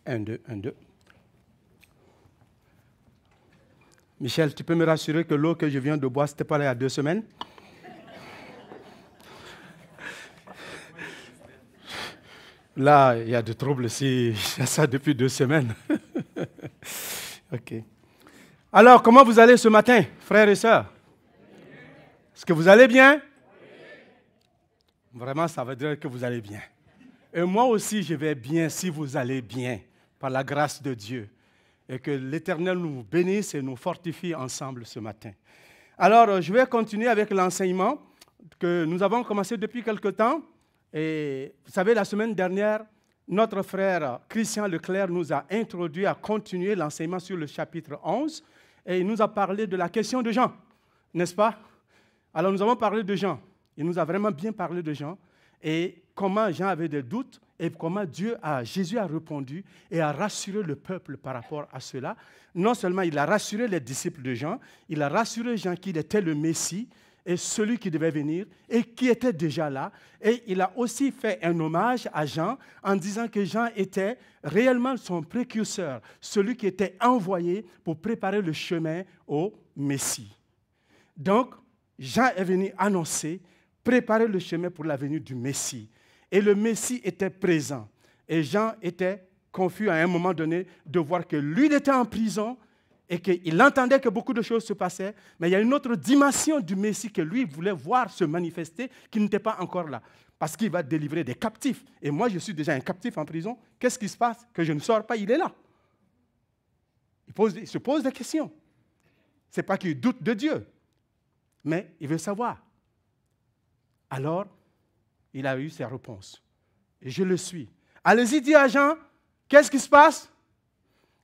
Un, deux, un, deux. Michel, tu peux me rassurer que l'eau que je viens de boire, ce n'était pas là il y a 2 semaines? Là, il y a des troubles si il y a ça depuis 2 semaines. OK. Alors, comment vous allez ce matin, frères et sœurs? Est-ce que vous allez bien? Vraiment, ça veut dire que vous allez bien. Et moi aussi, je vais bien si vous allez bien, par la grâce de Dieu. Et que l'Éternel nous bénisse et nous fortifie ensemble ce matin. Alors, je vais continuer avec l'enseignement que nous avons commencé depuis quelque temps. Et vous savez, la semaine dernière, notre frère Christian Leclerc nous a introduit à continuer l'enseignement sur le chapitre 11. Et il nous a parlé de la question de Jean, n'est-ce pas? Alors, nous avons parlé de Jean. Il nous a vraiment bien parlé de Jean et comment Jean avait des doutes et comment Jésus a répondu et a rassuré le peuple par rapport à cela. Non seulement il a rassuré les disciples de Jean, il a rassuré Jean qu'il était le Messie et celui qui devait venir et qui était déjà là. Et il a aussi fait un hommage à Jean en disant que Jean était réellement son précurseur, celui qui était envoyé pour préparer le chemin au Messie. Donc, Jean est venu annoncer, préparer le chemin pour la venue du Messie. Et le Messie était présent. Et Jean était confus à un moment donné de voir que lui, il était en prison et qu'il entendait que beaucoup de choses se passaient. Mais il y a une autre dimension du Messie que lui voulait voir se manifester qui n'était pas encore là. Parce qu'il va délivrer des captifs. Et moi, je suis déjà un captif en prison. Qu'est-ce qui se passe? Que je ne sors pas, il est là. Il se pose des questions. Ce n'est pas qu'il doute de Dieu, mais il veut savoir. Alors, il a eu ses réponses. Et je le suis. Allez-y, dit à Jean, qu'est-ce qui se passe?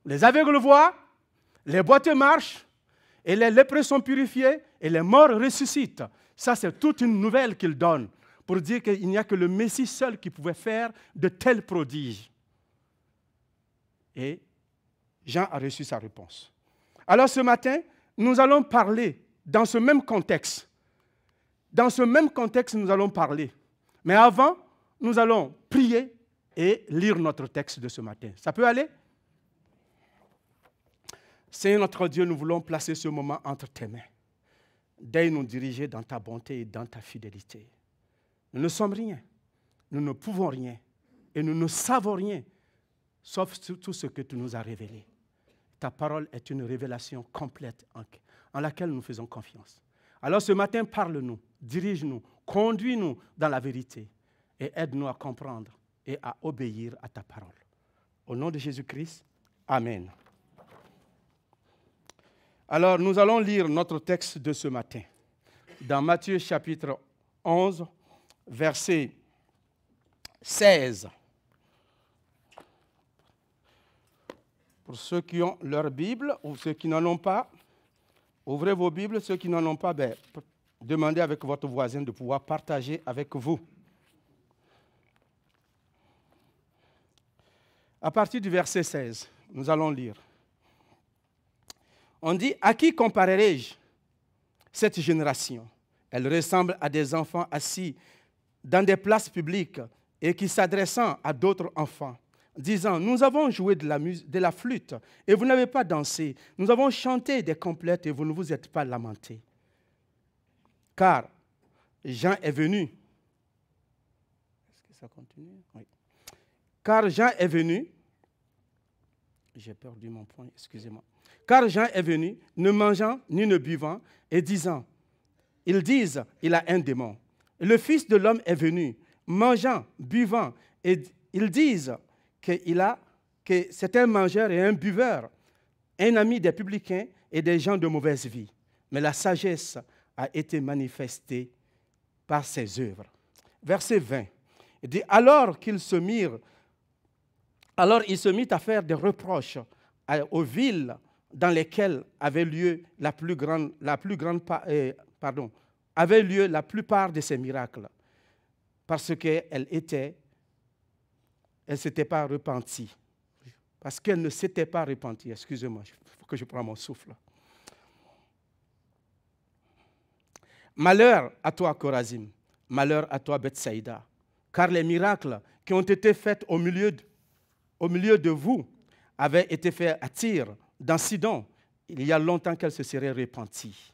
Les aveugles voient, les boiteux marchent, et les lépreux sont purifiés, et les morts ressuscitent. Ça, c'est toute une nouvelle qu'il donne pour dire qu'il n'y a que le Messie seul qui pouvait faire de tels prodiges. Et Jean a reçu sa réponse. Alors ce matin, nous allons parler dans ce même contexte. Dans ce même contexte, nous allons parler. Mais avant, nous allons prier et lire notre texte de ce matin. Ça peut aller? Seigneur notre Dieu, nous voulons placer ce moment entre tes mains. Daigne nous diriger dans ta bonté et dans ta fidélité. Nous ne sommes rien, nous ne pouvons rien et nous ne savons rien, sauf tout ce que tu nous as révélé. Ta parole est une révélation complète en laquelle nous faisons confiance. Alors ce matin, parle-nous, dirige-nous, conduis-nous dans la vérité et aide-nous à comprendre et à obéir à ta parole. Au nom de Jésus-Christ, Amen. Alors nous allons lire notre texte de ce matin dans Matthieu chapitre 11, verset 16. Pour ceux qui ont leur Bible ou ceux qui n'en ont pas, ouvrez vos Bibles. Ceux qui n'en ont pas, demandez avec votre voisin de pouvoir partager avec vous. À partir du verset 16, nous allons lire. On dit, « À qui comparerai-je cette génération? Elle ressemble à des enfants assis dans des places publiques et qui s'adressant à d'autres enfants, disant, nous avons joué de la flûte et vous n'avez pas dansé. Nous avons chanté des complètes et vous ne vous êtes pas lamentés. Car Jean est venu. Est-ce que ça continue? Oui. Car Jean est venu. J'ai perdu mon point, excusez-moi. Car Jean est venu, ne mangeant ni ne buvant, et disant, ils disent, il a un démon. Le Fils de l'homme est venu, mangeant, buvant, et ils disent que c'est un mangeur et un buveur, un ami des publicains et des gens de mauvaise vie. Mais la sagesse a été manifestée par ses œuvres. Verset 20. Il dit, alors il se mit à faire des reproches aux villes dans lesquelles avait lieu la plupart de ces miracles, parce qu'elle ne s'était pas repentie. Parce qu'elle ne s'était pas repentie. Excusez-moi, il faut que je prenne mon souffle. Malheur à toi, Chorazim. Malheur à toi, Bethsaïda. Car les miracles qui ont été faits au milieu au milieu de vous avait été fait à Tyr, dans Sidon, il y a longtemps qu'elle se serait repentie.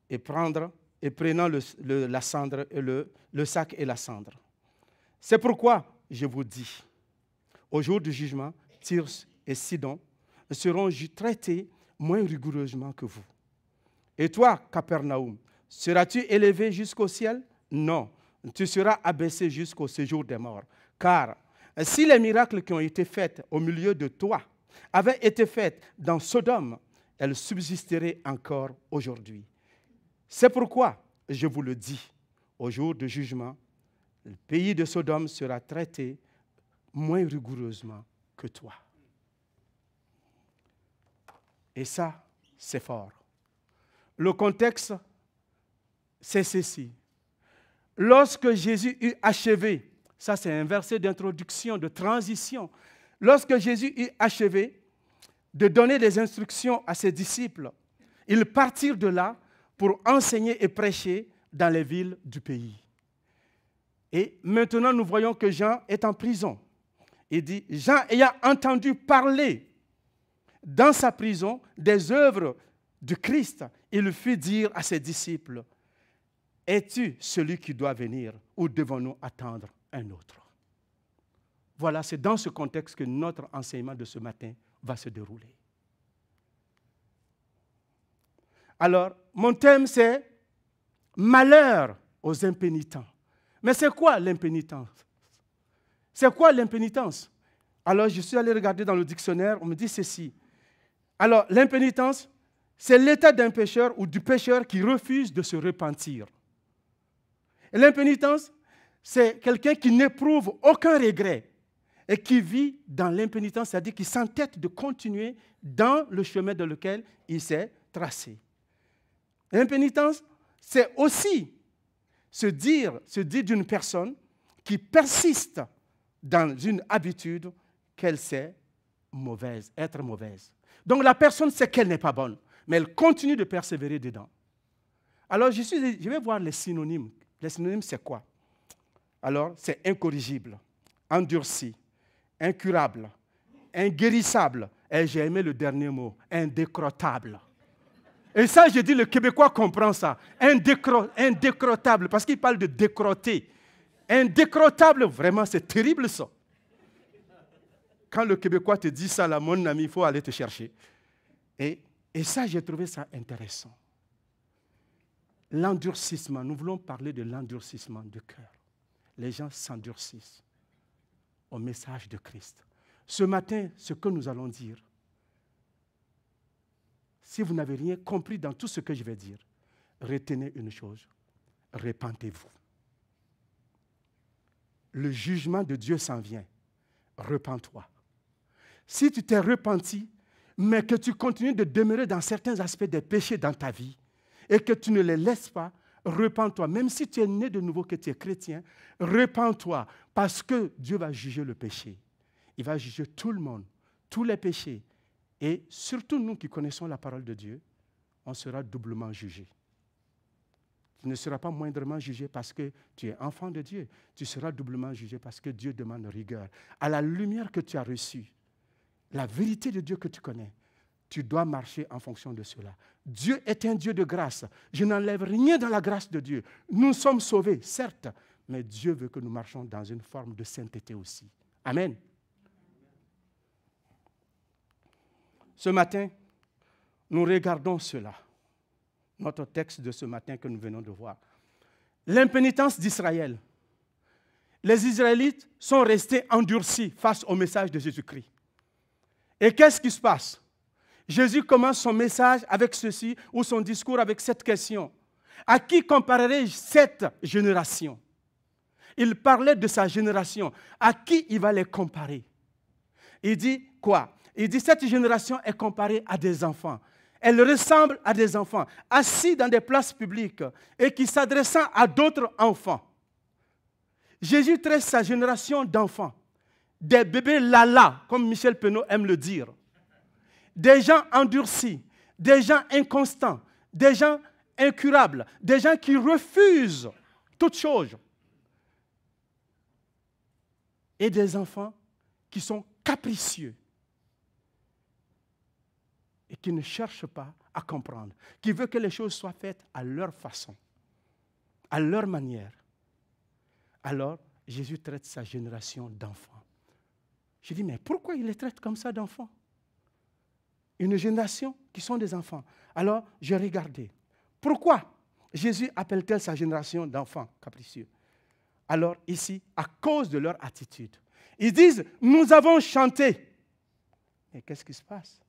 Et prenant la cendre, le sac et la cendre. C'est pourquoi je vous dis, au jour du jugement, Tyr et Sidon seront traités moins rigoureusement que vous. Et toi, Capernaum, seras-tu élevé jusqu'au ciel? Non, tu seras abaissé jusqu'au séjour des morts. Car si les miracles qui ont été faits au milieu de toi avaient été faits dans Sodome, elles subsisteraient encore aujourd'hui. C'est pourquoi, je vous le dis, au jour du jugement, le pays de Sodome sera traité moins rigoureusement que toi. Et ça, c'est fort. Le contexte, c'est ceci. Lorsque Jésus eut achevé, ça c'est un verset d'introduction, de transition. Lorsque Jésus eut achevé de donner des instructions à ses disciples, ils partirent de là pour enseigner et prêcher dans les villes du pays. Et maintenant, nous voyons que Jean est en prison. Il dit, Jean ayant entendu parler dans sa prison des œuvres du Christ, il fit dire à ses disciples, es-tu celui qui doit venir ou devons-nous attendre un autre? Voilà, c'est dans ce contexte que notre enseignement de ce matin va se dérouler. Alors, mon thème c'est malheur aux impénitents. Mais c'est quoi l'impénitence? C'est quoi l'impénitence? Alors, je suis allé regarder dans le dictionnaire, on me dit ceci. Alors, l'impénitence, c'est l'état d'un pécheur ou du pécheur qui refuse de se repentir. Et l'impénitence, c'est quelqu'un qui n'éprouve aucun regret et qui vit dans l'impénitence, c'est-à-dire qui s'entête de continuer dans le chemin dans lequel il s'est tracé. L'impénitence, c'est aussi se dire d'une personne qui persiste dans une habitude qu'elle sait mauvaise, être mauvaise. Donc la personne sait qu'elle n'est pas bonne, mais elle continue de persévérer dedans. Alors je vais voir les synonymes. Les synonymes, c'est quoi? Alors, c'est incorrigible, endurci, incurable, inguérissable, et j'ai aimé le dernier mot, indécrottable. Et ça, j'ai dit, le Québécois comprend ça. Indécrottable, parce qu'il parle de décrotter. Indécrottable, vraiment, c'est terrible ça. Quand le Québécois te dit ça, là, mon ami, il faut aller te chercher. Et ça, j'ai trouvé ça intéressant. L'endurcissement, nous voulons parler de l'endurcissement du cœur. Les gens s'endurcissent au message de Christ. Ce matin, ce que nous allons dire, si vous n'avez rien compris dans tout ce que je vais dire, retenez une chose, repentez-vous. Le jugement de Dieu s'en vient, repens-toi. Si tu t'es repenti, mais que tu continues de demeurer dans certains aspects des péchés dans ta vie, et que tu ne les laisses pas, repens-toi. Même si tu es né de nouveau, que tu es chrétien, repens-toi, parce que Dieu va juger le péché. Il va juger tout le monde, tous les péchés. Et surtout nous qui connaissons la parole de Dieu, on sera doublement jugés. Tu ne seras pas moindrement jugé parce que tu es enfant de Dieu. Tu seras doublement jugé parce que Dieu demande rigueur. À la lumière que tu as reçue, la vérité de Dieu que tu connais, tu dois marcher en fonction de cela. Dieu est un Dieu de grâce. Je n'enlève rien dans la grâce de Dieu. Nous sommes sauvés, certes, mais Dieu veut que nous marchions dans une forme de sainteté aussi. Amen. Ce matin, nous regardons cela. Notre texte de ce matin que nous venons de voir. L'impénitence d'Israël. Les Israélites sont restés endurcis face au message de Jésus-Christ. Et qu'est-ce qui se passe? Jésus commence son message avec ceci, ou son discours avec cette question. À qui comparerai-je cette génération? Il parlait de sa génération. À qui il va les comparer? Il dit quoi? Il dit cette génération est comparée à des enfants. Elle ressemble à des enfants assis dans des places publiques et qui s'adressant à d'autres enfants. Jésus traite sa génération d'enfants, des bébés lala, comme Michel Penaud aime le dire, des gens endurcis, des gens inconstants, des gens incurables, des gens qui refusent toute chose. et des enfants qui sont capricieux et qui ne cherchent pas à comprendre, qui veulent que les choses soient faites à leur façon, à leur manière. Alors, Jésus traite sa génération d'enfants. Je dis, mais pourquoi il les traite comme ça d'enfants? Une génération qui sont des enfants. Alors, j'ai regardé. Pourquoi Jésus appelle-t-elle sa génération d'enfants capricieux? Alors, ici, à cause de leur attitude. Ils disent, nous avons chanté. Mais qu'est-ce qui se passe?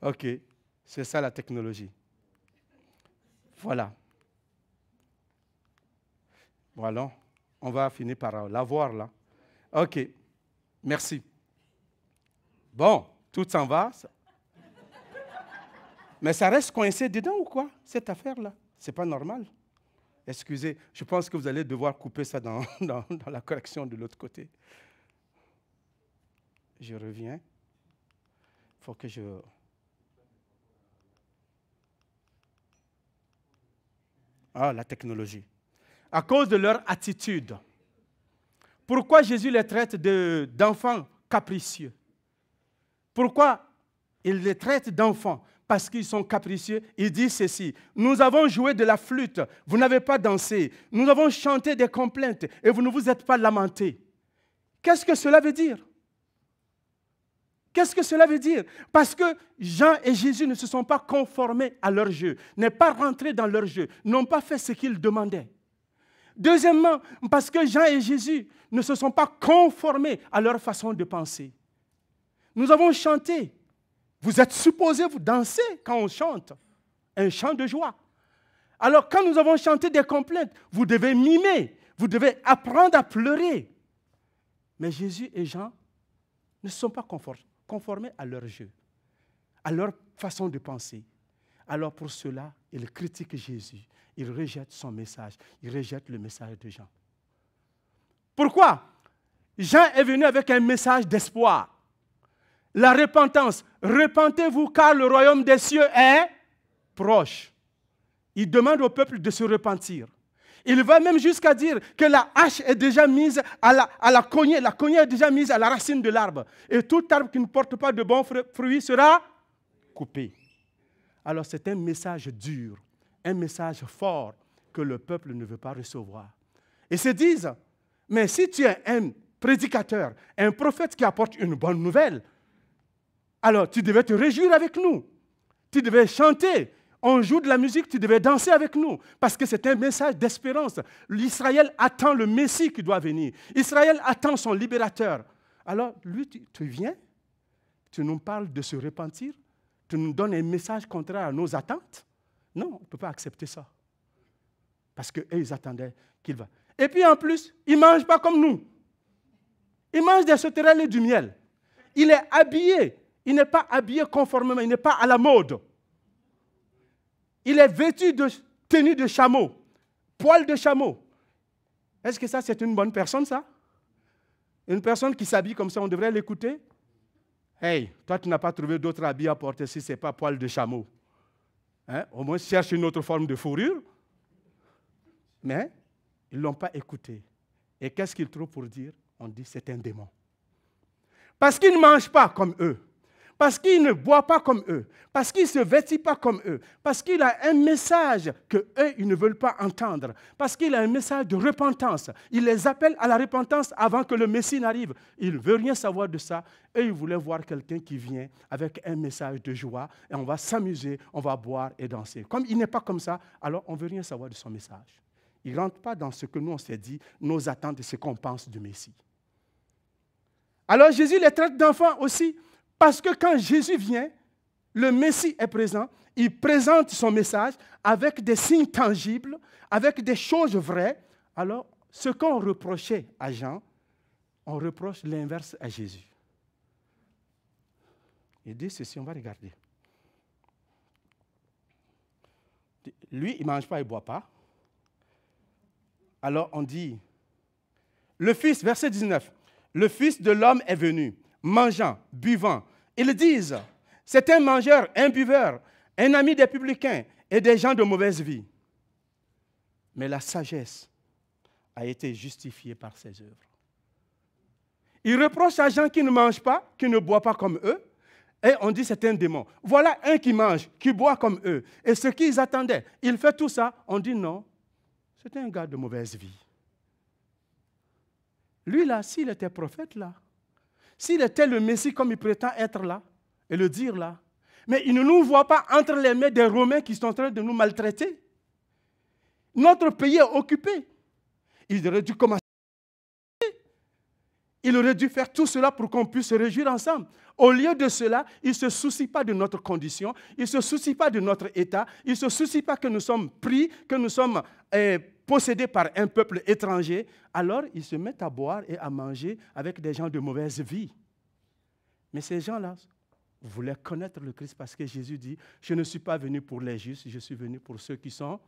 OK, c'est ça la technologie. Voilà. Voilà, on va finir par la voir là. OK, merci. Bon, tout s'en va. Mais ça reste coincé dedans ou quoi, cette affaire-là? C'est pas normal. Excusez, je pense que vous allez devoir couper ça dans la correction de l'autre côté. Je reviens. Il faut que je... Ah, la technologie. À cause de leur attitude. Pourquoi Jésus les traite d'enfants capricieux? Pourquoi il les traite d'enfants? Parce qu'ils sont capricieux. Il dit ceci, nous avons joué de la flûte, vous n'avez pas dansé. Nous avons chanté des complaintes et vous ne vous êtes pas lamentés. Qu'est-ce que cela veut dire? Qu'est-ce que cela veut dire? Parce que Jean et Jésus ne se sont pas conformés à leur jeu, n'est pas rentrés dans leur jeu, n'ont pas fait ce qu'ils demandaient. Deuxièmement, parce que Jean et Jésus ne se sont pas conformés à leur façon de penser. Nous avons chanté. Vous êtes supposés vous danser quand on chante, un chant de joie. Alors quand nous avons chanté des complaintes, vous devez mimer, vous devez apprendre à pleurer. Mais Jésus et Jean ne se sont pas conformés à leur jeu, à leur façon de penser. Alors pour cela, ils critiquent Jésus, ils rejettent son message, ils rejettent le message de Jean. Pourquoi? Jean est venu avec un message d'espoir. La repentance. Repentez-vous car le royaume des cieux est proche. Il demande au peuple de se repentir. Il va même jusqu'à dire que la hache est déjà mise à la cognée. La cognée est déjà mise à la racine de l'arbre. Et tout arbre qui ne porte pas de bons fruits sera coupé. Alors c'est un message dur, un message fort que le peuple ne veut pas recevoir. Et se disent, mais si tu es un prédicateur, un prophète qui apporte une bonne nouvelle, alors tu devais te réjouir avec nous. Tu devais chanter. On joue de la musique, tu devais danser avec nous. Parce que c'est un message d'espérance. L'Israël attend le Messie qui doit venir. Israël attend son libérateur. Alors, lui, tu viens, tu nous parles de se repentir, tu nous donnes un message contraire à nos attentes. Non, on ne peut pas accepter ça. Parce qu'eux, ils attendaient qu'il va. Et puis en plus, il ne mange pas comme nous. Il mange des sauterelles et du miel. Il est habillé. Il n'est pas habillé conformément, il n'est pas à la mode. Il est vêtu de tenue de chameau, poil de chameau. Est-ce que ça, c'est une bonne personne, ça? Une personne qui s'habille comme ça, on devrait l'écouter? Hey, toi, tu n'as pas trouvé d'autres habits à porter si ce n'est pas poil de chameau. Hein? Au moins, cherche une autre forme de fourrure. Mais ils ne l'ont pas écouté. Et qu'est-ce qu'ils trouvent pour dire? On dit c'est un démon. Parce qu'il ne mange pas comme eux. Parce qu'il ne boit pas comme eux, parce qu'il ne se vêtit pas comme eux, parce qu'il a un message qu'eux, ils ne veulent pas entendre, parce qu'il a un message de repentance. Il les appelle à la repentance avant que le Messie n'arrive. Il ne veut rien savoir de ça. Et ils voulaient voir quelqu'un qui vient avec un message de joie, et on va s'amuser, on va boire et danser. Comme il n'est pas comme ça, alors on ne veut rien savoir de son message. Il ne rentre pas dans ce que nous on s'est dit, nos attentes et ce qu'on pense du Messie. Alors Jésus les traite d'enfants aussi. Parce que quand Jésus vient, le Messie est présent, il présente son message avec des signes tangibles, avec des choses vraies. Alors, ce qu'on reprochait à Jean, on reproche l'inverse à Jésus. Il dit ceci, on va regarder. Lui, il ne mange pas, il ne boit pas. Alors, on dit, le Fils, verset 19, le Fils de l'homme est venu mangeant, buvant. Ils disent, c'est un mangeur, un buveur, un ami des publicains et des gens de mauvaise vie. Mais la sagesse a été justifiée par ses œuvres. Ils reprochent à gens qui ne mangent pas, qui ne boivent pas comme eux, et on dit c'est un démon. Voilà un qui mange, qui boit comme eux. Et ce qu'ils attendaient, il fait tout ça, on dit non, c'est un gars de mauvaise vie. Lui là, s'il était prophète là, s'il était le Messie comme il prétend être là, et le dire là, mais il ne nous voit pas entre les mains des Romains qui sont en train de nous maltraiter. Notre pays est occupé. Il aurait dû commencer. Il aurait dû faire tout cela pour qu'on puisse se réjouir ensemble. Au lieu de cela, il ne se soucie pas de notre condition, il ne se soucie pas de notre état, il ne se soucie pas que nous sommes pris, que nous sommes possédés par un peuple étranger. Alors, ils se mettent à boire et à manger avec des gens de mauvaise vie. Mais ces gens-là voulaient connaître le Christ parce que Jésus dit, je ne suis pas venu pour les justes, je suis venu pour ceux qui sont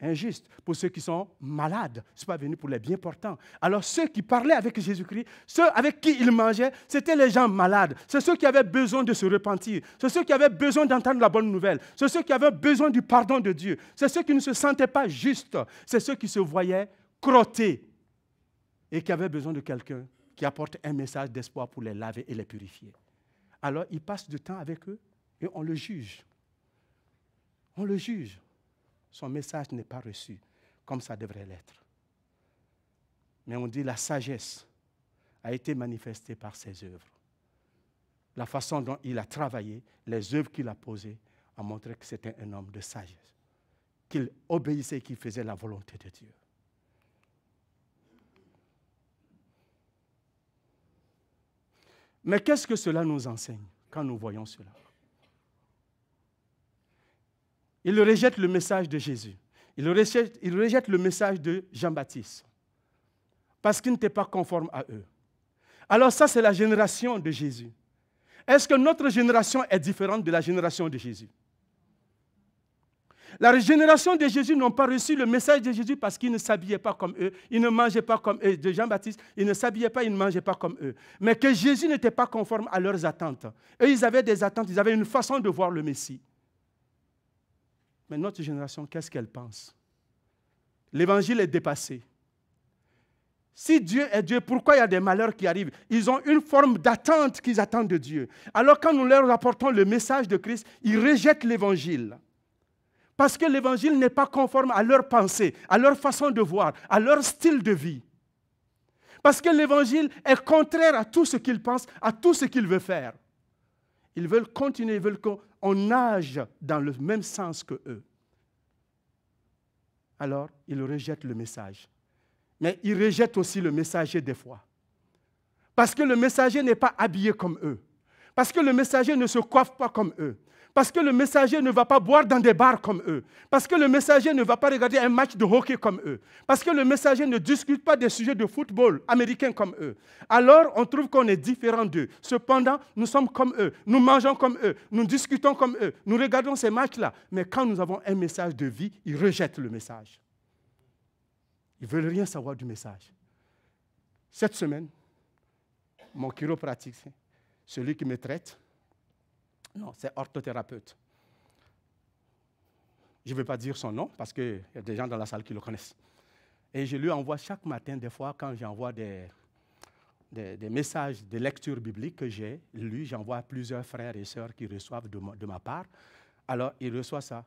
injustes, pour ceux qui sont malades. Je ne suis pas venu pour les bien portants. Alors ceux qui parlaient avec Jésus-Christ, ceux avec qui il mangeait, c'était les gens malades. C'est ceux qui avaient besoin de se repentir. C'est ceux qui avaient besoin d'entendre la bonne nouvelle. C'est ceux qui avaient besoin du pardon de Dieu. C'est ceux qui ne se sentaient pas justes. C'est ceux qui se voyaient crottés et qui avaient besoin de quelqu'un qui apporte un message d'espoir pour les laver et les purifier. Alors il passe du temps avec eux et on le juge. On le juge. Son message n'est pas reçu comme ça devrait l'être. Mais on dit la sagesse a été manifestée par ses œuvres. La façon dont il a travaillé, les œuvres qu'il a posées, a montré que c'était un homme de sagesse, qu'il obéissait et qu'il faisait la volonté de Dieu. Mais qu'est-ce que cela nous enseigne quand nous voyons cela? Il rejette le message de Jésus. Il rejette le message de Jean-Baptiste. Parce qu'il n'était pas conforme à eux. Alors ça, c'est la génération de Jésus. Est-ce que notre génération est différente de la génération de Jésus? La génération de Jésus n'ont pas reçu le message de Jésus parce qu'ils ne s'habillaient pas comme eux, ils ne mangeaient pas comme eux. De Jean-Baptiste, ils ne s'habillaient pas, ils ne mangeaient pas comme eux. Mais que Jésus n'était pas conforme à leurs attentes. Eux, ils avaient des attentes, ils avaient une façon de voir le Messie. Mais notre génération, qu'est-ce qu'elle pense? L'évangile est dépassé. Si Dieu est Dieu, pourquoi il y a des malheurs qui arrivent? Ils ont une forme d'attente qu'ils attendent de Dieu. Alors quand nous leur apportons le message de Christ, ils rejettent l'évangile. Parce que l'évangile n'est pas conforme à leur pensée, à leur façon de voir, à leur style de vie. Parce que l'évangile est contraire à tout ce qu'ils pensent, à tout ce qu'ils veulent faire. Ils veulent continuer, ils veulent qu'on nage dans le même sens qu'eux. Alors, ils rejettent le message. Mais ils rejettent aussi le messager des fois. Parce que le messager n'est pas habillé comme eux. Parce que le messager ne se coiffe pas comme eux. Parce que le messager ne va pas boire dans des bars comme eux. Parce que le messager ne va pas regarder un match de hockey comme eux. Parce que le messager ne discute pas des sujets de football américain comme eux. Alors, on trouve qu'on est différent d'eux. Cependant, nous sommes comme eux. Nous mangeons comme eux. Nous discutons comme eux. Nous regardons ces matchs-là. Mais quand nous avons un message de vie, ils rejettent le message. Ils ne veulent rien savoir du message. Cette semaine, mon chiropratique, celui qui me traite, non, c'est orthothérapeute. Je ne vais pas dire son nom parce qu'il y a des gens dans la salle qui le connaissent. Et je lui envoie chaque matin, des fois, quand j'envoie des messages de lecture biblique que j'ai lus, j'envoie à plusieurs frères et sœurs qui reçoivent de ma part. Alors, il reçoit ça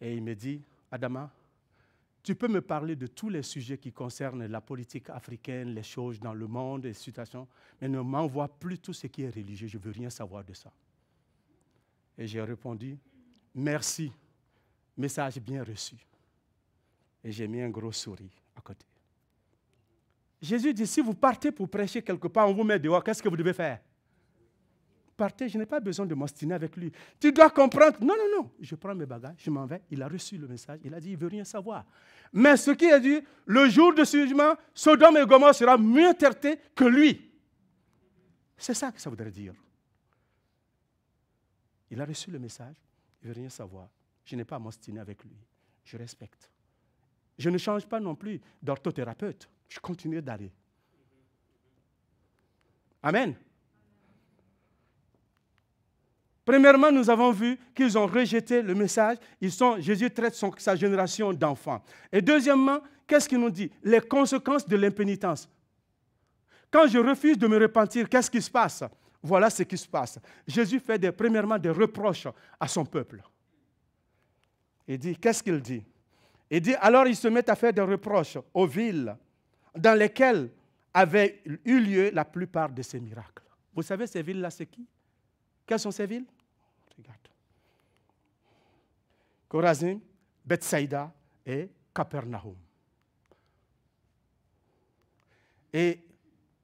et il me dit, Adama, tu peux me parler de tous les sujets qui concernent la politique africaine, les choses dans le monde, les situations, mais ne m'envoie plus tout ce qui est religieux, je ne veux rien savoir de ça. Et j'ai répondu, merci, message bien reçu. Et j'ai mis un gros sourire à côté. Jésus dit, si vous partez pour prêcher quelque part, on vous met dehors, qu'est-ce que vous devez faire? Partez, je n'ai pas besoin de m'ostiner avec lui. Tu dois comprendre. Non, non, non. Je prends mes bagages, je m'en vais. Il a reçu le message. Il a dit, il ne veut rien savoir. Mais ce qui est dit, le jour de ce jugement, Sodome et Gomorrhe sera mieux traité que lui. C'est ça que ça voudrait dire. Il a reçu le message, il ne veut rien savoir. Je n'ai pas à m'ostiner avec lui. Je respecte. Je ne change pas non plus d'orthothérapeute. Je continue d'aller. Amen. Premièrement, nous avons vu qu'ils ont rejeté le message. Jésus traite sa génération d'enfants. Et deuxièmement, qu'est-ce qu'il nous dit? Les conséquences de l'impénitence. Quand je refuse de me repentir, qu'est-ce qui se passe? Voilà ce qui se passe. Jésus fait premièrement des reproches à son peuple. Il dit, qu'est-ce qu'il dit? Il dit, alors ils se mettent à faire des reproches aux villes dans lesquelles avaient eu lieu la plupart de ces miracles. Vous savez, ces villes-là, c'est qui? Quelles sont ces villes? Regarde. Chorazin, Bethsaïda et Capernaum. Et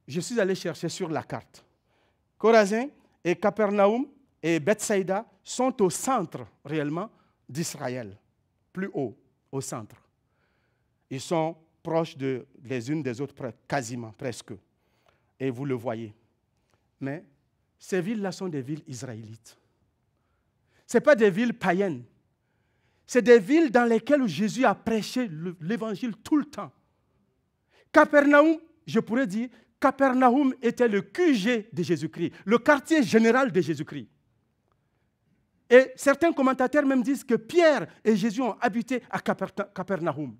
je suis allé chercher sur la carte. Chorazin et Capernaum et Bethsaïda sont au centre, réellement, d'Israël. Plus haut, au centre. Ils sont proches les unes des autres, quasiment, presque. Et vous le voyez. Mais ces villes-là sont des villes israélites. Ce ne sont pas des villes païennes. C'est des villes dans lesquelles Jésus a prêché l'évangile tout le temps. Capernaum, je pourrais dire, Capernaum était le QG de Jésus-Christ, le quartier général de Jésus-Christ. Et certains commentateurs même disent que Pierre et Jésus ont habité à Capernaum.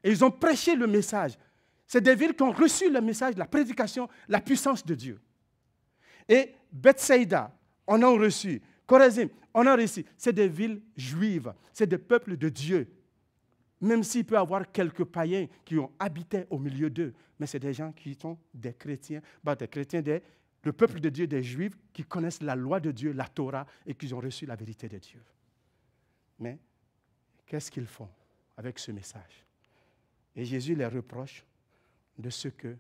Et ils ont prêché le message. C'est des villes qui ont reçu le message, la prédication, la puissance de Dieu. Et Bethsaïda, on a reçu. Chorazin, on a reçu. C'est des villes juives, c'est des peuples de Dieu. Même s'il peut y avoir quelques païens qui ont habité au milieu d'eux, mais c'est des gens qui sont des chrétiens, le peuple de Dieu, des Juifs qui connaissent la loi de Dieu, la Torah, et qui ont reçu la vérité de Dieu. Mais qu'est-ce qu'ils font avec ce message? Et Jésus les reproche de ce que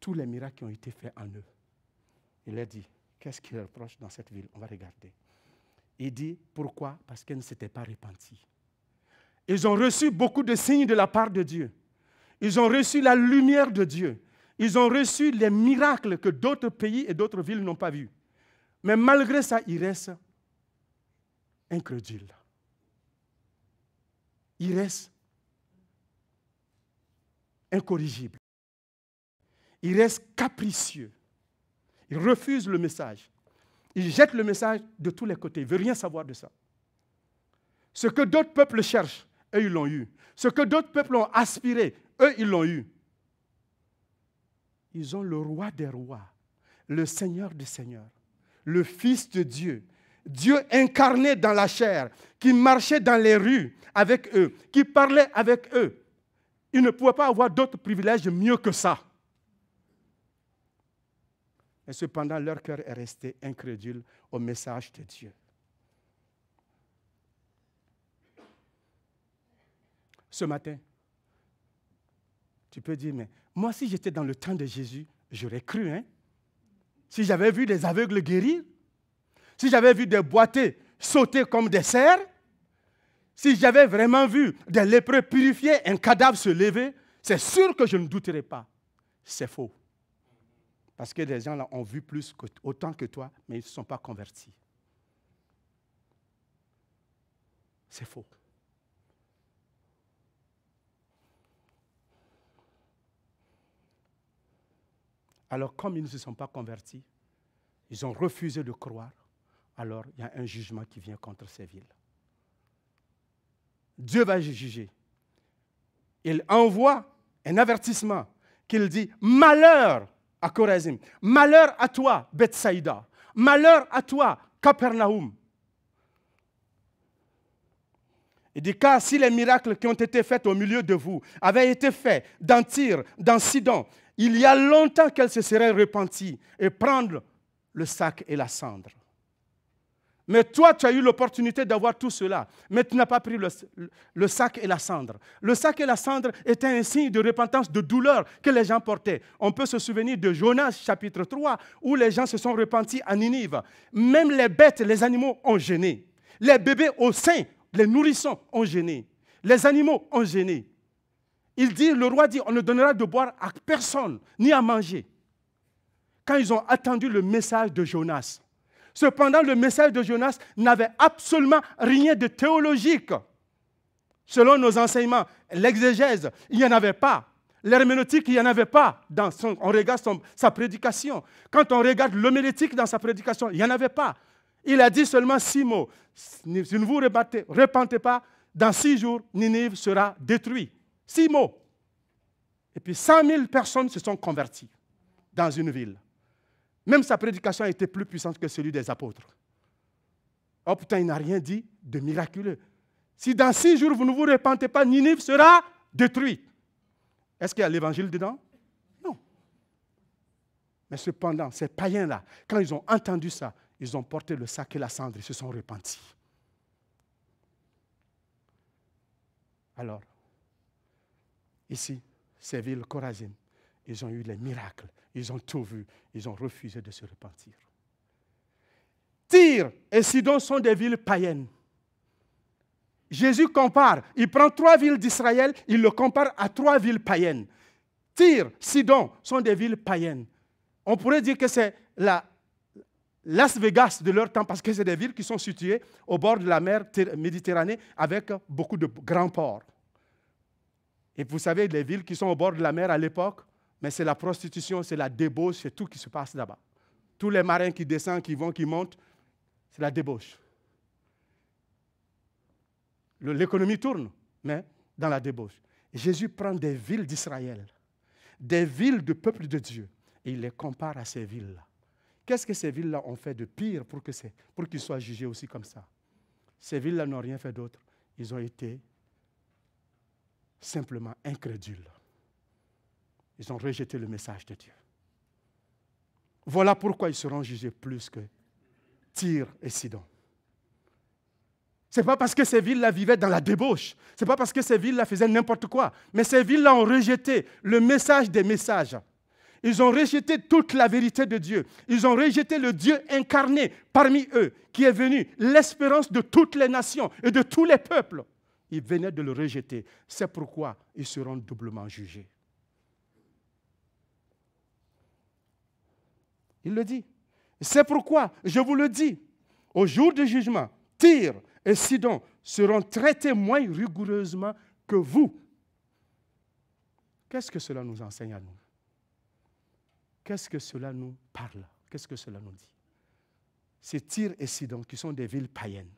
tous les miracles qui ont été faits en eux. Il leur dit, qu'est-ce qu'il reproche dans cette ville? On va regarder. Il dit, pourquoi? Parce qu'ils ne s'étaient pas repentis. Ils ont reçu beaucoup de signes de la part de Dieu. Ils ont reçu la lumière de Dieu. Ils ont reçu les miracles que d'autres pays et d'autres villes n'ont pas vus. Mais malgré ça, ils restent incrédules. Ils restent incorrigibles. Ils restent capricieux. Ils refusent le message. Ils jettent le message de tous les côtés. Ils ne veulent rien savoir de ça. Ce que d'autres peuples cherchent, eux, ils l'ont eu. Ce que d'autres peuples ont aspiré, eux, ils l'ont eu. Ils ont le roi des rois, le Seigneur des seigneurs, le Fils de Dieu, Dieu incarné dans la chair, qui marchait dans les rues avec eux, qui parlait avec eux. Ils ne pouvaient pas avoir d'autres privilèges mieux que ça. Et cependant, leur cœur est resté incrédule au message de Dieu. Ce matin, tu peux dire, mais moi, si j'étais dans le temps de Jésus, j'aurais cru, hein? Si j'avais vu des aveugles guérir, si j'avais vu des boiteux sauter comme des cerfs, si j'avais vraiment vu des lépreux purifier, un cadavre se lever, c'est sûr que je ne douterais pas. C'est faux. Parce que les gens là ont vu autant que toi, mais ils ne se sont pas convertis. C'est faux. Alors, comme ils ne se sont pas convertis, ils ont refusé de croire, alors il y a un jugement qui vient contre ces villes. Dieu va juger. Il envoie un avertissement qu'il dit « Malheur à Chorazin, malheur à toi, Bethsaïda, malheur à toi, Capernaum. » Il dit « Car si les miracles qui ont été faits au milieu de vous avaient été faits dans Tyr, dans Sidon, il y a longtemps qu'elle se serait repentie et prendre le sac et la cendre. Mais toi, tu as eu l'opportunité d'avoir tout cela, mais tu n'as pas pris le sac et la cendre. Le sac et la cendre étaient un signe de repentance, de douleur que les gens portaient. On peut se souvenir de Jonas, chapitre 3, où les gens se sont repentis à Ninive. Même les bêtes, les animaux ont gêné. Les bébés au sein, les nourrissons ont gêné. Les animaux ont gêné. Le roi dit, on ne donnera de boire à personne, ni à manger. Quand ils ont attendu le message de Jonas. Cependant, le message de Jonas n'avait absolument rien de théologique. Selon nos enseignements, l'exégèse, il n'y en avait pas. L'herméneutique, il n'y en avait pas. On regarde sa prédication. Quand on regarde l'homilétique dans sa prédication, il n'y en avait pas. Il a dit seulement 6 mots. Si ne vous repentez pas, dans 6 jours, Ninive sera détruit. 6 mots. Et puis 100 000 personnes se sont converties dans une ville. Même sa prédication a été plus puissante que celui des apôtres. Oh putain, il n'a rien dit de miraculeux. Si dans 6 jours, vous ne vous repentez pas, Ninive sera détruite. Est-ce qu'il y a l'évangile dedans? Non. Mais cependant, ces païens-là, quand ils ont entendu ça, ils ont porté le sac et la cendre, ils se sont repentis. Alors, ici, ces villes Chorazin, ils ont eu les miracles, ils ont tout vu, ils ont refusé de se repentir. Tyr et Sidon sont des villes païennes. Jésus compare, il prend 3 villes d'Israël, il le compare à 3 villes païennes. Tyr, Sidon sont des villes païennes. On pourrait dire que c'est Las Vegas de leur temps parce que c'est des villes qui sont situées au bord de la mer Méditerranée avec beaucoup de grands ports. Et vous savez, les villes qui sont au bord de la mer à l'époque, mais c'est la prostitution, c'est la débauche, c'est tout qui se passe là-bas. Tous les marins qui descendent, qui vont, qui montent, c'est la débauche. L'économie tourne, mais dans la débauche. Et Jésus prend des villes d'Israël, des villes du peuple de Dieu, et il les compare à ces villes-là. Qu'est-ce que ces villes-là ont fait de pire pour qu'ils soient jugés aussi comme ça? Ces villes-là n'ont rien fait d'autre. Ils ont été simplement incrédules. Ils ont rejeté le message de Dieu. Voilà pourquoi ils seront jugés plus que Tyr et Sidon. Ce n'est pas parce que ces villes-là vivaient dans la débauche. Ce n'est pas parce que ces villes-là faisaient n'importe quoi. Mais ces villes-là ont rejeté le message des messages. Ils ont rejeté toute la vérité de Dieu. Ils ont rejeté le Dieu incarné parmi eux, qui est venu, l'espérance de toutes les nations et de tous les peuples. Ils venaient de le rejeter. C'est pourquoi ils seront doublement jugés. Il le dit. C'est pourquoi, je vous le dis, au jour du jugement, Tyr et Sidon seront traités moins rigoureusement que vous. Qu'est-ce que cela nous enseigne à nous? Qu'est-ce que cela nous parle? Qu'est-ce que cela nous dit? C'est Tyr et Sidon qui sont des villes païennes.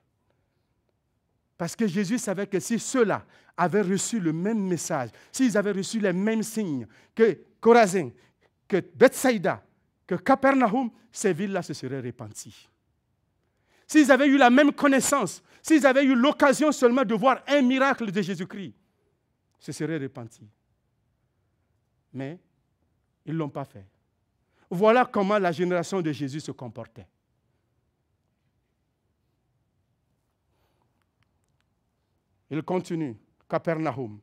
Parce que Jésus savait que si ceux-là avaient reçu le même message, s'ils avaient reçu les mêmes signes que Chorazin, que Bethsaïda, que Capernaum, ces villes-là se seraient repenties. S'ils avaient eu la même connaissance, s'ils avaient eu l'occasion seulement de voir un miracle de Jésus-Christ, se seraient repentis. Mais ils ne l'ont pas fait. Voilà comment la génération de Jésus se comportait. Il continue, Capernaum,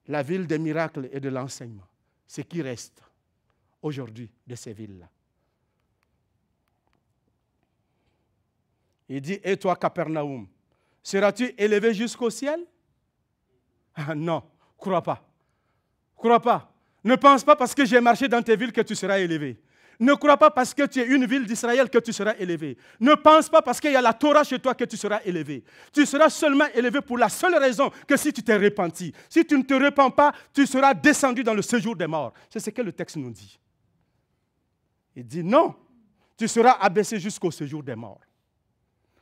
la ville des miracles et de l'enseignement, ce qui reste aujourd'hui de ces villes-là. Il dit, et toi, Capernaum, seras-tu élevé jusqu'au ciel? Ah non, crois pas. Crois pas. Ne pense pas parce que j'ai marché dans tes villes que tu seras élevé. Ne crois pas parce que tu es une ville d'Israël que tu seras élevé. Ne pense pas parce qu'il y a la Torah chez toi que tu seras élevé. Tu seras seulement élevé pour la seule raison que si tu t'es repenti. Si tu ne te repens pas, tu seras descendu dans le séjour des morts. C'est ce que le texte nous dit. Il dit non, tu seras abaissé jusqu'au séjour des morts.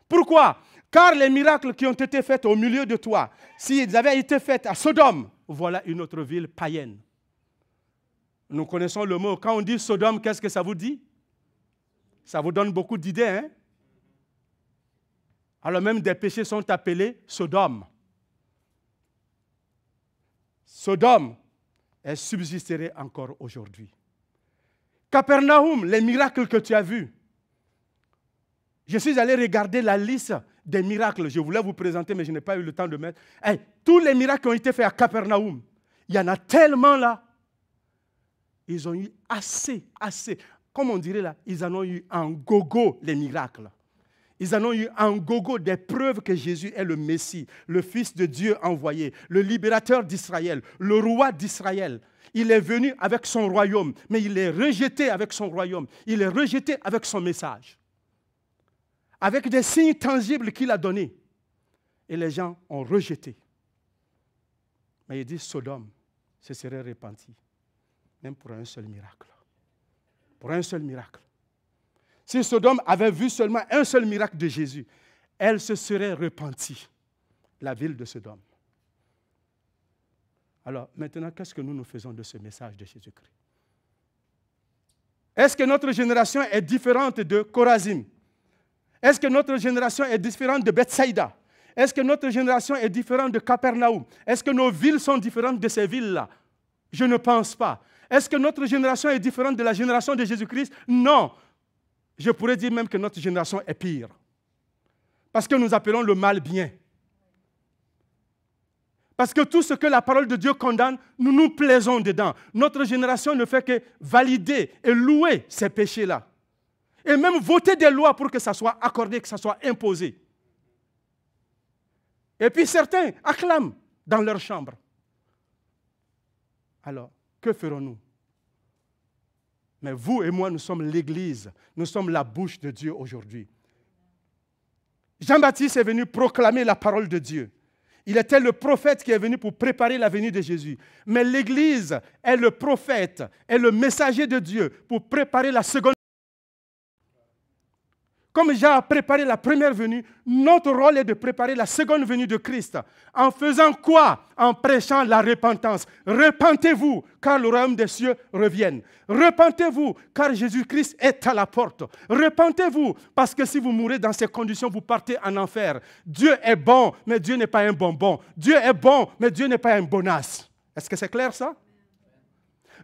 Pourquoi? Car les miracles qui ont été faits au milieu de toi, s'ils avaient été faits à Sodome, voilà une autre ville païenne. Nous connaissons le mot. Quand on dit Sodome, qu'est-ce que ça vous dit? Ça vous donne beaucoup d'idées, hein? Alors même des péchés sont appelés Sodome. Sodome, elle subsisterait encore aujourd'hui. Capernaum, les miracles que tu as vus. Je suis allé regarder la liste des miracles. Je voulais vous présenter, mais je n'ai pas eu le temps de mettre. Hey, tous les miracles qui ont été faits à Capernaum, il y en a tellement là. Ils ont eu assez, comme on dirait là, ils en ont eu un gogo, les miracles. Ils en ont eu un gogo des preuves que Jésus est le Messie, le Fils de Dieu envoyé, le libérateur d'Israël, le roi d'Israël. Il est venu avec son royaume, mais il est rejeté avec son royaume. Il est rejeté avec son message. Avec des signes tangibles qu'il a donnés. Et les gens ont rejeté. Mais il dit, Sodome se serait repenti. Même pour un seul miracle. Pour un seul miracle. si Sodome avait vu seulement un seul miracle de Jésus, elle se serait repentie, la ville de Sodome. Alors, maintenant, qu'est-ce que nous faisons de ce message de Jésus-Christ? Est-ce que notre génération est différente de Chorazim? Est-ce que notre génération est différente de Bethsaïda? Est-ce que notre génération est différente de Capernaum? Est-ce que nos villes sont différentes de ces villes-là? Je ne pense pas. Est-ce que notre génération est différente de la génération de Jésus-Christ? Non. Je pourrais dire même que notre génération est pire. Parce que nous appelons le mal bien. Parce que tout ce que la parole de Dieu condamne, nous nous plaisons dedans. Notre génération ne fait que valider et louer ces péchés-là. Et même voter des lois pour que ça soit accordé, que ça soit imposé. Et puis certains acclament dans leur chambre. Alors, que ferons-nous? Mais vous et moi, nous sommes l'Église. Nous sommes la bouche de Dieu aujourd'hui. Jean-Baptiste est venu proclamer la parole de Dieu. Il était le prophète qui est venu pour préparer la venue de Jésus. Mais l'Église est le prophète, est le messager de Dieu pour préparer la seconde. Comme Jean a préparé la première venue, notre rôle est de préparer la seconde venue de Christ. En faisant quoi? En prêchant la repentance. Repentez-vous, car le royaume des cieux revienne. Repentez-vous, car Jésus-Christ est à la porte. Repentez-vous, parce que si vous mourrez dans ces conditions, vous partez en enfer. Dieu est bon, mais Dieu n'est pas un bonbon. Dieu est bon, mais Dieu n'est pas un bonasse. Est-ce que c'est clair ça?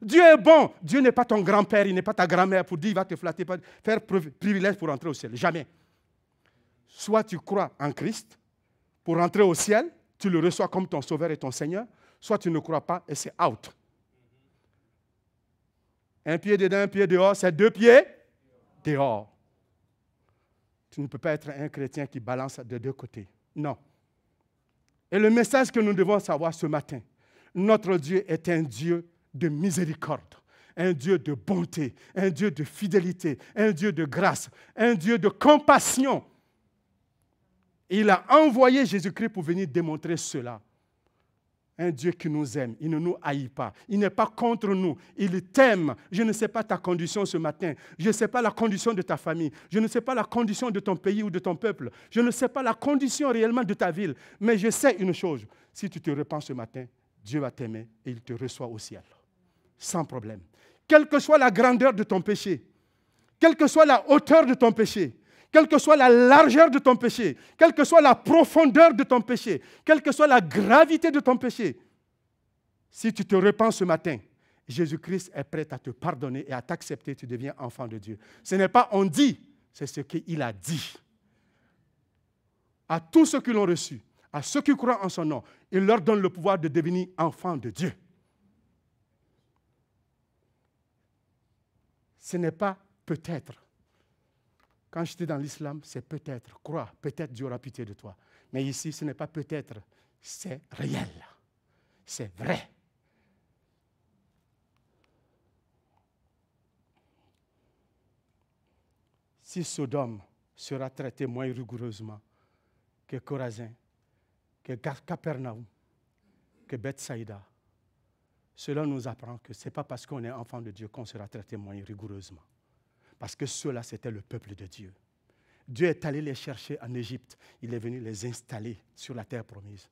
Dieu est bon. Dieu n'est pas ton grand-père, il n'est pas ta grand-mère pour dire il va te flatter, faire privilège pour entrer au ciel. Jamais. Soit tu crois en Christ pour entrer au ciel, tu le reçois comme ton sauveur et ton Seigneur, soit tu ne crois pas et c'est out. Un pied dedans, un pied dehors, c'est deux pieds dehors. Tu ne peux pas être un chrétien qui balance de deux côtés. Non. Et le message que nous devons savoir ce matin, notre Dieu est un Dieu de miséricorde, un Dieu de bonté, un Dieu de fidélité, un Dieu de grâce, un Dieu de compassion. Il a envoyé Jésus-Christ pour venir démontrer cela. Un Dieu qui nous aime, il ne nous haït pas, il n'est pas contre nous, il t'aime. Je ne sais pas ta condition ce matin, je ne sais pas la condition de ta famille, je ne sais pas la condition de ton pays ou de ton peuple, je ne sais pas la condition réellement de ta ville, mais je sais une chose, si tu te repens ce matin, Dieu va t'aimer et il te reçoit au ciel. Sans problème. Quelle que soit la grandeur de ton péché, quelle que soit la hauteur de ton péché, quelle que soit la largeur de ton péché, quelle que soit la profondeur de ton péché, quelle que soit la gravité de ton péché, si tu te repens ce matin, Jésus-Christ est prêt à te pardonner et à t'accepter, tu deviens enfant de Dieu. Ce n'est pas on dit, c'est ce qu'il a dit. À tous ceux qui l'ont reçu, à ceux qui croient en son nom, il leur donne le pouvoir de devenir enfants de Dieu. Ce n'est pas peut-être. Quand j'étais dans l'islam, c'est peut-être. Crois, peut-être Dieu aura pitié de toi. Mais ici, ce n'est pas peut-être, c'est réel. C'est vrai. Si Sodome sera traité moins rigoureusement que Chorazin, que Capernaum, que Bethsaïda, cela nous apprend que ce n'est pas parce qu'on est enfant de Dieu qu'on sera traité moins rigoureusement. Parce que ceux-là, c'était le peuple de Dieu. Dieu est allé les chercher en Égypte. Il est venu les installer sur la terre promise.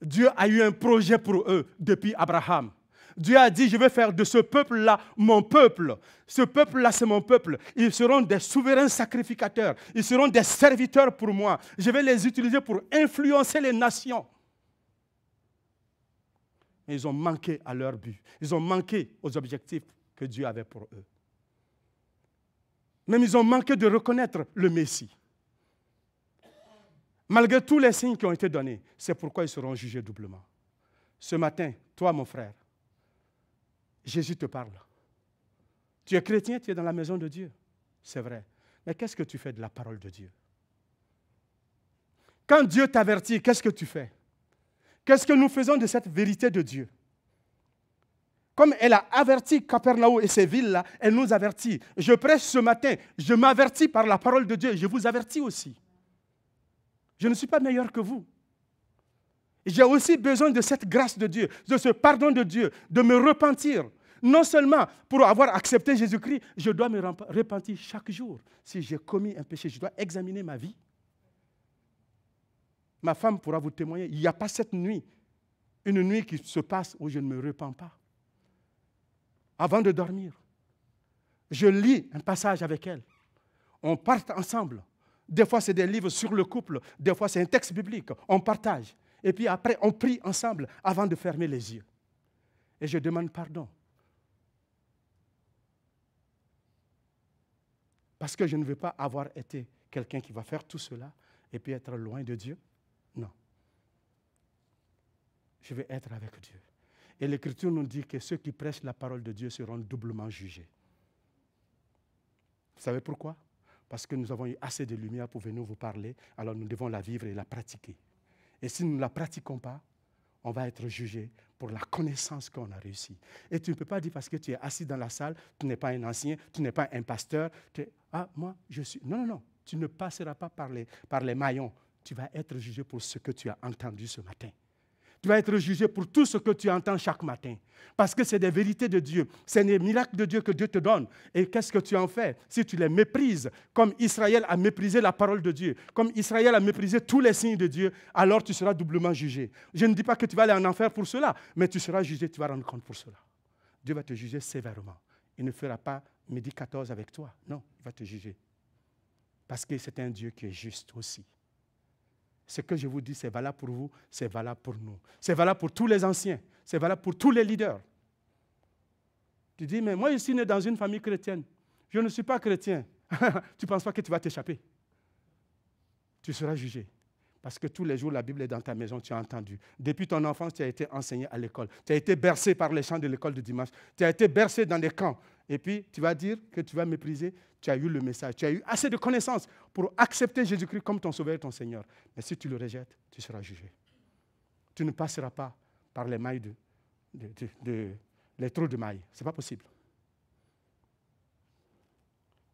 Dieu a eu un projet pour eux depuis Abraham. Dieu a dit, je vais faire de ce peuple-là mon peuple. Ce peuple-là, c'est mon peuple. Ils seront des souverains sacrificateurs. Ils seront des serviteurs pour moi. Je vais les utiliser pour influencer les nations. Et ils ont manqué à leur but. Ils ont manqué aux objectifs que Dieu avait pour eux. Même ils ont manqué de reconnaître le Messie. Malgré tous les signes qui ont été donnés, c'est pourquoi ils seront jugés doublement. Ce matin, toi mon frère, Jésus te parle. Tu es chrétien, tu es dans la maison de Dieu. C'est vrai. Mais qu'est-ce que tu fais de la parole de Dieu? Quand Dieu t'avertit, qu'est-ce que tu fais? Qu'est-ce que nous faisons de cette vérité de Dieu? Comme elle a averti Capernaum et ces villes-là, elle nous avertit. Je prêche ce matin, je m'avertis par la parole de Dieu, je vous avertis aussi. Je ne suis pas meilleur que vous. J'ai aussi besoin de cette grâce de Dieu, de ce pardon de Dieu, de me repentir, Non seulement pour avoir accepté Jésus-Christ, je dois me repentir chaque jour. Si j'ai commis un péché, je dois examiner ma vie. Ma femme pourra vous témoigner, il n'y a pas cette nuit, une nuit qui se passe où je ne me repens pas. Avant de dormir, je lis un passage avec elle. On part ensemble. Des fois, c'est des livres sur le couple. Des fois, c'est un texte biblique. On partage. Et puis après, on prie ensemble avant de fermer les yeux. Et je demande pardon. Parce que je ne veux pas avoir été quelqu'un qui va faire tout cela et puis être loin de Dieu. Non. Je veux être avec Dieu. Et l'Écriture nous dit que ceux qui prêchent la parole de Dieu seront doublement jugés. Vous savez pourquoi? Parce que nous avons eu assez de lumière pour venir vous parler, alors nous devons la vivre et la pratiquer. Et si nous ne la pratiquons pas, on va être jugé pour la connaissance qu'on a réussi. Et tu ne peux pas dire parce que tu es assis dans la salle, tu n'es pas un ancien, tu n'es pas un pasteur, moi, je suis... Non, non, non, tu ne passeras pas par les maillons. Tu vas être jugé pour ce que tu as entendu ce matin. Tu vas être jugé pour tout ce que tu entends chaque matin. Parce que c'est des vérités de Dieu. C'est des miracles de Dieu que Dieu te donne. Et qu'est-ce que tu en fais? Si tu les méprises, comme Israël a méprisé la parole de Dieu, comme Israël a méprisé tous les signes de Dieu, alors tu seras doublement jugé. Je ne dis pas que tu vas aller en enfer pour cela, mais tu seras jugé, tu vas rendre compte pour cela. Dieu va te juger sévèrement. Il ne fera pas midi 14 avec toi. Non, il va te juger. Parce que c'est un Dieu qui est juste aussi. Ce que je vous dis, c'est valable pour vous, c'est valable pour nous. C'est valable pour tous les anciens, c'est valable pour tous les leaders. Tu dis, mais moi, je suis né dans une famille chrétienne. Je ne suis pas chrétien. Tu ne penses pas que tu vas t'échapper? Tu seras jugé. Parce que tous les jours, la Bible est dans ta maison, tu as entendu. Depuis ton enfance, tu as été enseigné à l'école. Tu as été bercé par les chants de l'école de dimanche. Tu as été bercé dans des camps. Et puis, tu vas dire que tu vas mépriser. Tu as eu le message. Tu as eu assez de connaissances pour accepter Jésus-Christ comme ton sauveur et ton Seigneur. Mais si tu le rejettes, tu seras jugé. Tu ne passeras pas par les mailles les trous de mailles. Ce n'est pas possible.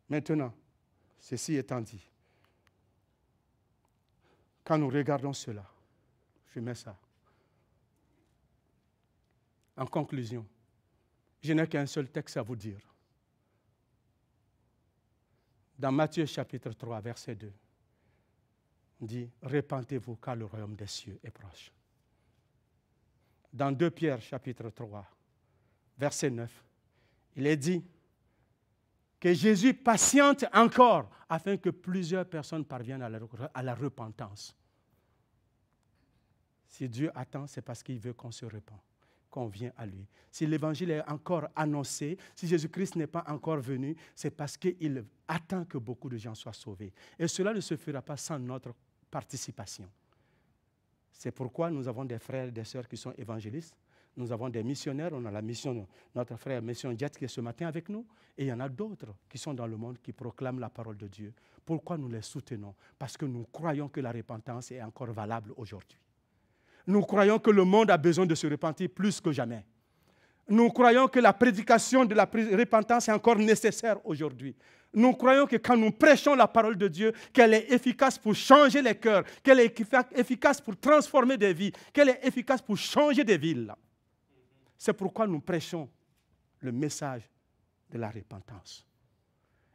Maintenant, ceci étant dit, quand nous regardons cela, je mets ça. En conclusion, je n'ai qu'un seul texte à vous dire. Dans Matthieu chapitre 3, verset 2, on dit « Repentez-vous car le royaume des cieux est proche ». Dans 2 Pierre chapitre 3, verset 9, il est dit que Jésus patiente encore afin que plusieurs personnes parviennent à la repentance. Si Dieu attend, c'est parce qu'il veut qu'on se repente, qu'on vienne à lui. Si l'évangile est encore annoncé, si Jésus-Christ n'est pas encore venu, c'est parce qu'il attend que beaucoup de gens soient sauvés. Et cela ne se fera pas sans notre participation. C'est pourquoi nous avons des frères et des sœurs qui sont évangélistes. Nous avons des missionnaires, on a la mission, notre frère Mission Jet qui est ce matin avec nous, et il y en a d'autres qui sont dans le monde qui proclament la parole de Dieu. Pourquoi nous les soutenons? Parce que nous croyons que la repentance est encore valable aujourd'hui. Nous croyons que le monde a besoin de se repentir plus que jamais. Nous croyons que la prédication de la repentance est encore nécessaire aujourd'hui. Nous croyons que quand nous prêchons la parole de Dieu, qu'elle est efficace pour changer les cœurs, qu'elle est efficace pour transformer des vies, qu'elle est efficace pour changer des villes. C'est pourquoi nous prêchons le message de la repentance.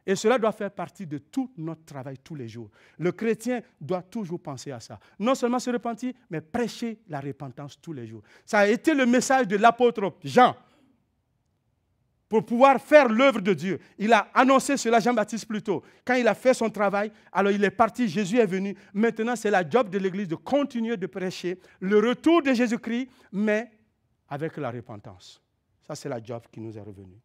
Et cela doit faire partie de tout notre travail tous les jours. Le chrétien doit toujours penser à ça. Non seulement se repentir, mais prêcher la repentance tous les jours. Ça a été le message de l'apôtre Jean pour pouvoir faire l'œuvre de Dieu. Il a annoncé cela, Jean-Baptiste plus tôt. Quand il a fait son travail, alors il est parti, Jésus est venu. Maintenant, c'est la job de l'Église de continuer de prêcher le retour de Jésus-Christ, mais avec la repentance. Ça, c'est la job qui nous est revenue.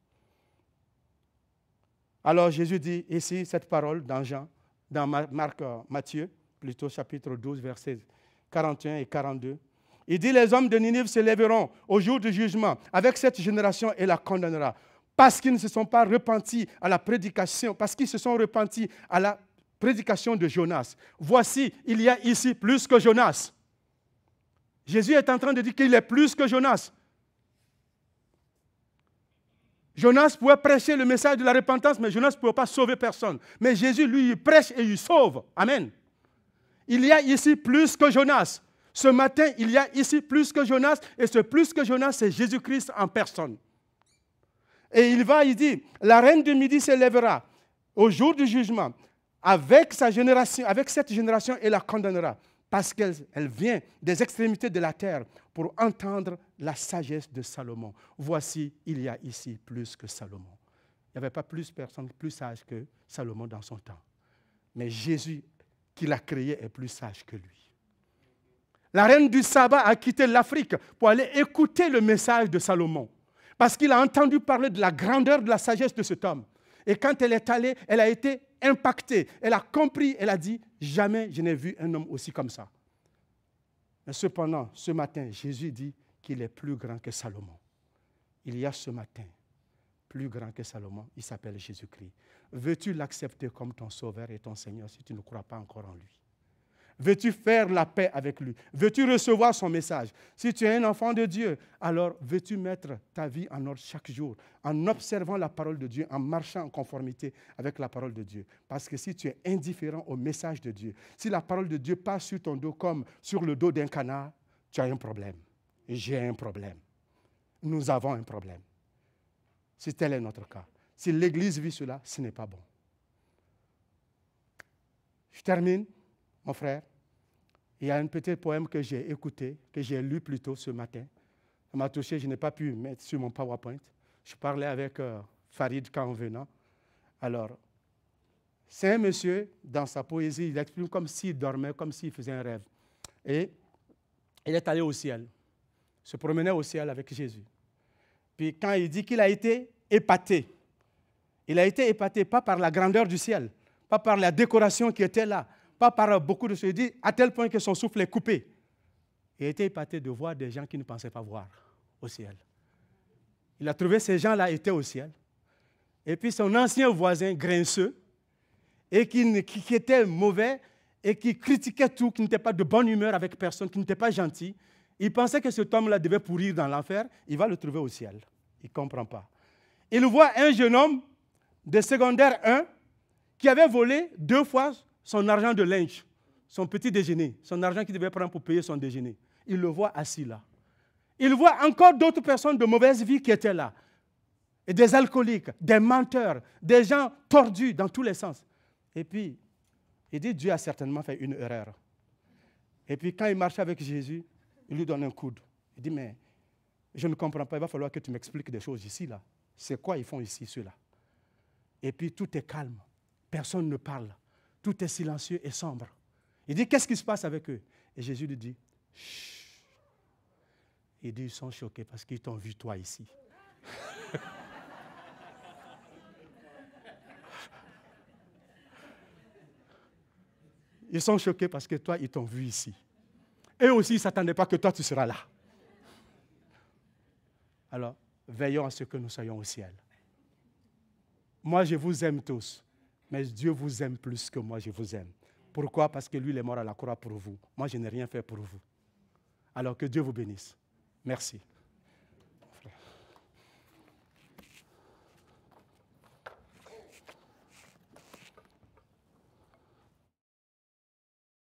Alors Jésus dit ici cette parole dans Matthieu, plutôt chapitre 12, versets 41 et 42. Il dit, les hommes de Ninive se lèveront au jour du jugement avec cette génération et la condamnera. Parce qu'ils ne se sont pas repentis à la prédication, parce qu'ils se sont repentis à la prédication de Jonas. Voici, il y a ici plus que Jonas. Jésus est en train de dire qu'il est plus que Jonas. Jonas pouvait prêcher le message de la repentance, mais Jonas ne pouvait pas sauver personne. Mais Jésus, lui, il prêche et il sauve. Amen. Il y a ici plus que Jonas. Ce matin, il y a ici plus que Jonas, et ce plus que Jonas, c'est Jésus-Christ en personne. Et il dit, la reine du Midi s'élèvera au jour du jugement avec cette génération et la condamnera, parce qu'elle vient des extrémités de la terre pour entendre la sagesse de Salomon. Voici, il y a ici plus que Salomon. Il n'y avait pas personne plus sage que Salomon dans son temps. Mais Jésus, qui l'a créé, est plus sage que lui. La reine du Saba a quitté l'Afrique pour aller écouter le message de Salomon, parce qu'il a entendu parler de la grandeur de la sagesse de cet homme. Et quand elle est allée, elle a été impactée. Elle a compris, elle a dit, jamais je n'ai vu un homme aussi comme ça. Mais cependant, ce matin, Jésus dit qu'il est plus grand que Salomon. Il y a ce matin, plus grand que Salomon, il s'appelle Jésus-Christ. Veux-tu l'accepter comme ton sauveur et ton Seigneur si tu ne crois pas encore en lui? Veux-tu faire la paix avec lui? Veux-tu recevoir son message? Si tu es un enfant de Dieu, alors veux-tu mettre ta vie en ordre chaque jour, en observant la parole de Dieu, en marchant en conformité avec la parole de Dieu? Parce que si tu es indifférent au message de Dieu, si la parole de Dieu passe sur ton dos comme sur le dos d'un canard, tu as un problème. Et j'ai un problème. Nous avons un problème. Si tel est notre cas. Si l'Église vit cela, ce n'est pas bon. Je termine, mon frère. Il y a un petit poème que j'ai écouté, que j'ai lu plus tôt ce matin. Ça m'a touché, je n'ai pas pu mettre sur mon PowerPoint. Je parlais avec Farid quand venant. Alors, c'est un monsieur, dans sa poésie, il exprime comme s'il dormait, comme s'il faisait un rêve. Et il est allé au ciel, se promenait au ciel avec Jésus. Puis quand il dit qu'il a été épaté, il a été épaté pas par la grandeur du ciel, pas par la décoration qui était là, pas par beaucoup de choses. Il dit à tel point que son souffle est coupé. Il a été épaté de voir des gens qu'il ne pensait pas voir au ciel. Il a trouvé ces gens-là étaient au ciel. Et puis son ancien voisin grinçeux, et qui était mauvais, et qui critiquait tout, qui n'était pas de bonne humeur avec personne, qui n'était pas gentil, il pensait que cet homme-là devait pourrir dans l'enfer, il va le trouver au ciel. Il ne comprend pas. Il voit un jeune homme de secondaire 1 qui avait volé 2 fois son argent de linge, son petit déjeuner, son argent qu'il devait prendre pour payer son déjeuner. Il le voit assis là. Il voit encore d'autres personnes de mauvaise vie qui étaient là. Et des alcooliques, des menteurs, des gens tordus dans tous les sens. Et puis, il dit, Dieu a certainement fait une erreur. Et puis, quand il marchait avec Jésus, il lui donne un coude. Il dit, mais je ne comprends pas, il va falloir que tu m'expliques des choses ici, là. C'est quoi ils font ici, ceux-là? Et puis, tout est calme. Personne ne parle. Tout est silencieux et sombre. Il dit, qu'est-ce qui se passe avec eux? Et Jésus lui dit, chut. Il dit, ils sont choqués parce qu'ils t'ont vu toi ici. Ils sont choqués parce que toi, ils t'ont vu ici. Eux aussi, ils ne s'attendaient pas que toi, tu seras là. Alors, veillons à ce que nous soyons au ciel. Moi, je vous aime tous, mais Dieu vous aime plus que moi, je vous aime. Pourquoi? Parce que lui, il est mort à la croix pour vous. Moi, je n'ai rien fait pour vous. Alors que Dieu vous bénisse. Merci.